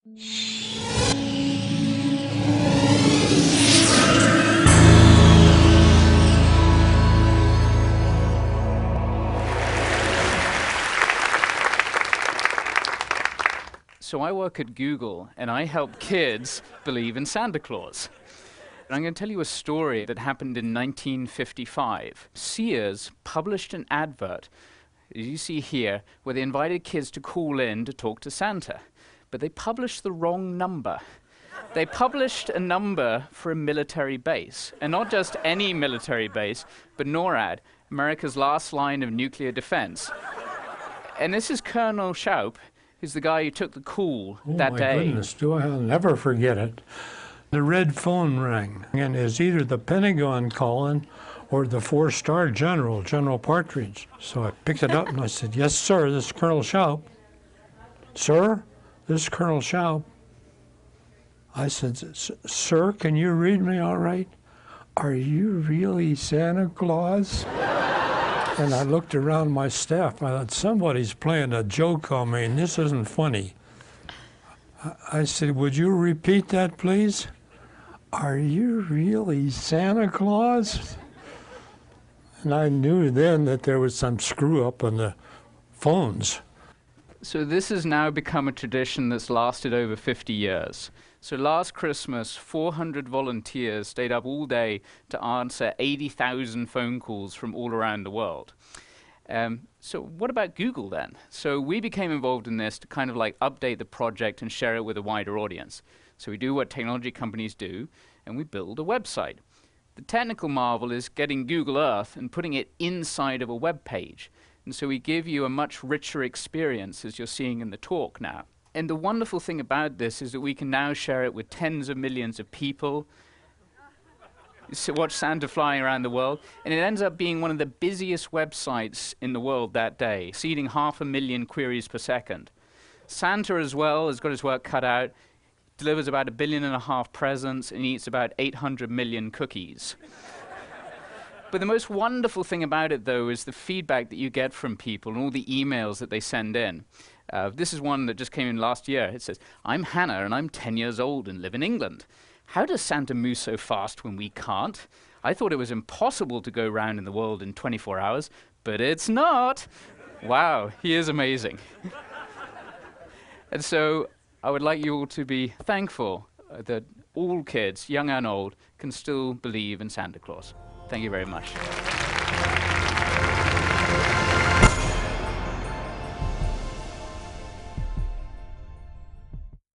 So I work at Google, and I help kids believe in Santa Claus. And I'm going to tell you a story that happened in 1955. Sears published an advert, as you see here, where they invited kids to call in to talk to Santa. But they published the wrong number. They published a number for a military base, and not just any military base, but NORAD, America's last line of nuclear defense. And this is Colonel Schaup, who's the guy who took the call that day. Oh my goodness, I'll never forget it. The red phone rang, and it's either the Pentagon calling or the four-star general, General Partridge. So I picked it up and I said, "Yes, sir, this is Colonel Schaup." "Sir, this is Colonel Schaup." I said, "Sir, can you read me all right? Are you really Santa Claus?" And I looked around my staff. I thought, somebody's playing a joke on me, and this isn't funny. I said, "Would you repeat that, please? Are you really Santa Claus?" And I knew then that there was some screw-up on the phones. So this has now become a tradition that's lasted over 50 years. So last Christmas, 400 volunteers stayed up all day to answer 80,000 phone calls from all around the world. So what about Google then? So we became involved in this to kind of like update the project and share it with a wider audience. So we do what technology companies do, and we build a website. The technical marvel is getting Google Earth and putting it inside of a web page. And so we give you a much richer experience, as you're seeing in the talk now. And the wonderful thing about this is that we can now share it with tens of millions of people. So watch Santa flying around the world. And it ends up being one of the busiest websites in the world that day, exceeding 500,000 queries per second. Santa as well has got his work cut out, delivers about 1.5 billion presents, and eats about 800 million cookies. But the most wonderful thing about it, though, is the feedback that you get from people and all the emails that they send in. This is one that just came in last year. It says, "I'm Hannah, and I'm 10 years old and live in England. How does Santa move so fast when we can't? I thought it was impossible to go around in the world in 24 hours, but it's not. Wow, he is amazing." And so I would like you all to be thankful that all kids, young and old, can still believe in Santa Claus. Thank you very much.